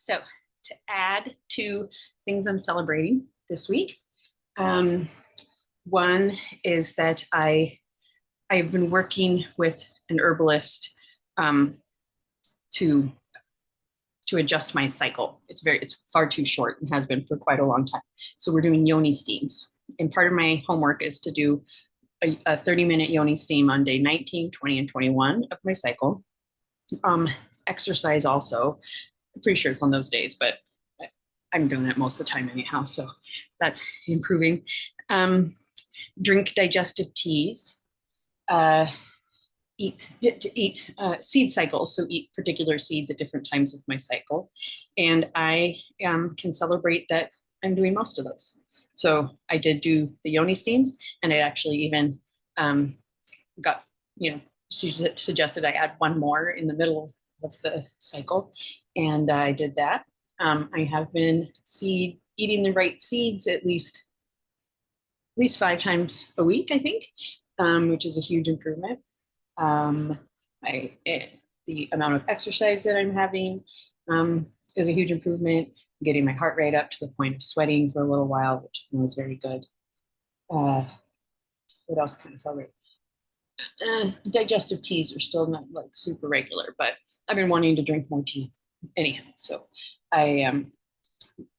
So to add to things I'm celebrating this week, um, one is that I've been working with an herbalist um, to adjust my cycle. It's far too short and has been for quite a long time. So we're doing yoni steams. And part of my homework is to do a 30-minute yoni steam on day 19, 20, and 21 of my cycle. Exercise also. I'm pretty sure it's on those days, but I'm doing it most of the time anyhow, so that's improving. Drink digestive teas. Eat seed cycles, so eat particular seeds at different times of my cycle. And I can celebrate that I'm doing most of those. So I did do the yoni steams, and I actually even got, she suggested I add one more in the middle of the cycle, and I did that. I have been eating the right seeds at least 5 times a week, I think, which is a huge improvement. The amount of exercise that I'm having is a huge improvement. Getting my heart rate up to the point of sweating for a little while, which was very good. What else can I celebrate? Digestive teas are still not like super regular, but I've been wanting to drink more tea anyhow. So I am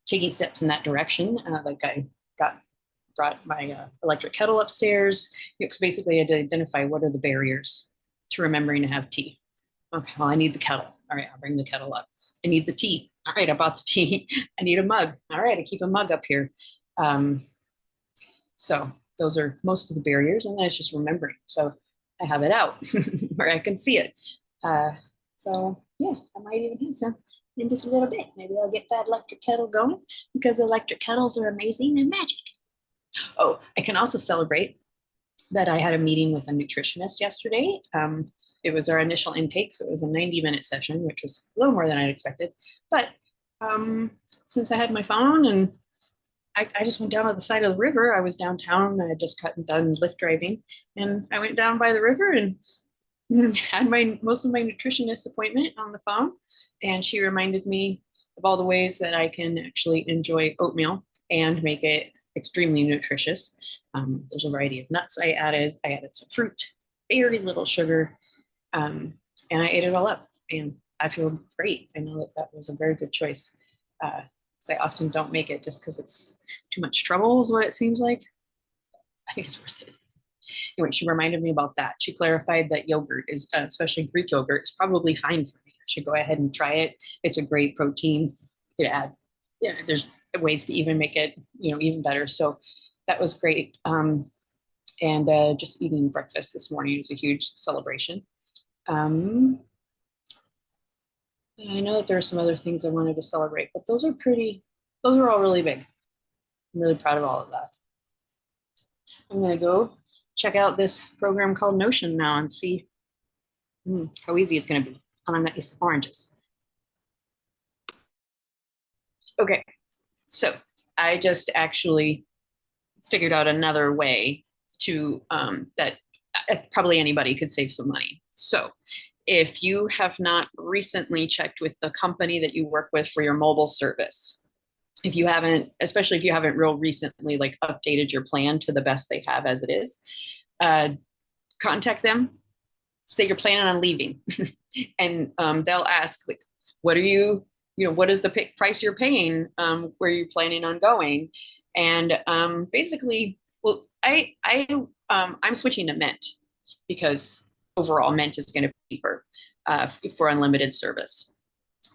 taking steps in that direction. Like I brought my electric kettle upstairs. Because basically I had to identify what are the barriers to remembering to have tea. Okay, well, I need the kettle. All right, I'll bring the kettle up. I need the tea. All right, I bought the tea. I need a mug. All right, I keep a mug up here. So those are most of the barriers, and then it's just remembering. So I have it out where I can see it. So yeah, I might even have some in just a little bit. Maybe I'll get that electric kettle going because electric kettles are amazing and magic. Oh, I can also celebrate that I had a meeting with a nutritionist yesterday. It was our initial intake, so it was a 90-minute session, which was a little more than I'd expected. But since I had my phone and I just went down to the side of the river, I was downtown, I had just gotten done Lyft driving, and I went down by the river and had most of my nutritionist appointment on the phone. And she reminded me of all the ways that I can actually enjoy oatmeal and make it extremely nutritious. There's a variety of nuts I added. I added some fruit, very little sugar, and I ate it all up. And I feel great. I know that was a very good choice. I often don't make it just because it's too much trouble is what it seems like. I think it's worth it. Anyway, she reminded me about that. She clarified that yogurt is, especially Greek yogurt, is probably fine for me. I should go ahead and try it. It's a great protein. You could add, there's ways to even make it, even better. So that was great. And just eating breakfast this morning is a huge celebration. I know that there are some other things I wanted to celebrate, but those are all really big. I'm really proud of all of that. I'm gonna go check out this program called Notion now and see how easy it's gonna be. And I'm gonna eat some oranges. Okay, so I just actually figured out another way to that probably anybody could save some money. So if you have not recently checked with the company that you work with for your mobile service, if you haven't, especially if you haven't real recently like updated your plan to the best they have as it is, contact them, say you're planning on leaving, and they'll ask like, what is the price you're paying, where you're planning on going, and basically, well, I'm switching to Mint because overall Mint is going to be cheaper for unlimited service.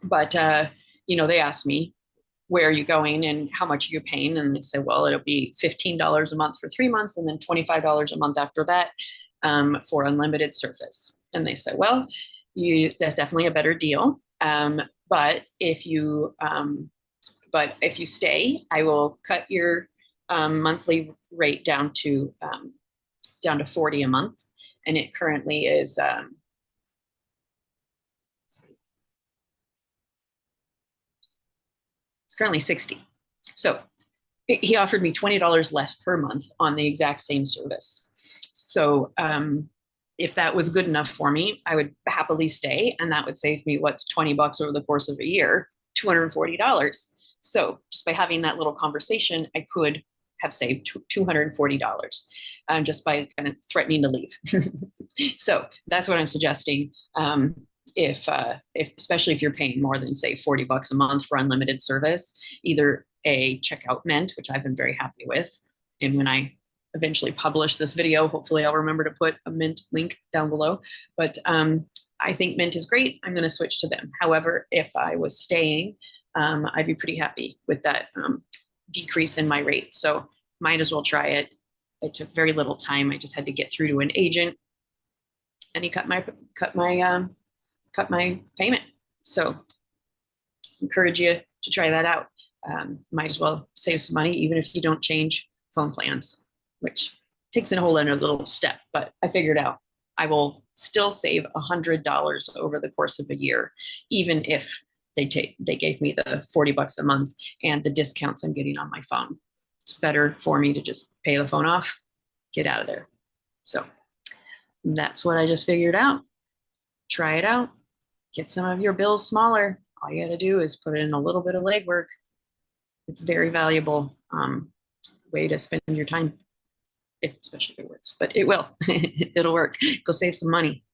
But they asked me, where are you going and how much are you paying? And they said, well, it'll be $15 a month for 3 months and then $25 a month after that for unlimited service. And they said, well, that's definitely a better deal. But if you stay, I will cut your monthly rate down to $40 a month, and it currently is it's currently $60. So he offered me $20 less per month on the exact same service. So if that was good enough for me, I would happily stay, and that would save me what's $20 over the course of a year $240. So just by having that little conversation, I could have saved $240 just by kind of threatening to leave. So that's what I'm suggesting. If especially if you're paying more than say $40 a month for unlimited service, either a checkout Mint, which I've been very happy with, and when I eventually publish this video, hopefully I'll remember to put a Mint link down below. But I think Mint is great. I'm going to switch to them. However, if I was staying, I'd be pretty happy with that decrease in my rate. So might as well try it. It took very little time. I just had to get through to an agent, and he cut my payment. So encourage you to try that out. Might as well save some money, even if you don't change phone plans, which takes a whole other little step. But I figured out I will still save $100 over the course of a year, even if they gave me the $40 a month and the discounts I'm getting on my phone. It's better for me to just pay the phone off, get out of there. So that's what I just figured out. Try it out. Get some of your bills smaller. All you got to do is put in a little bit of legwork. It's very valuable way to spend your time, especially if it works. But it will. It'll work. Go save some money.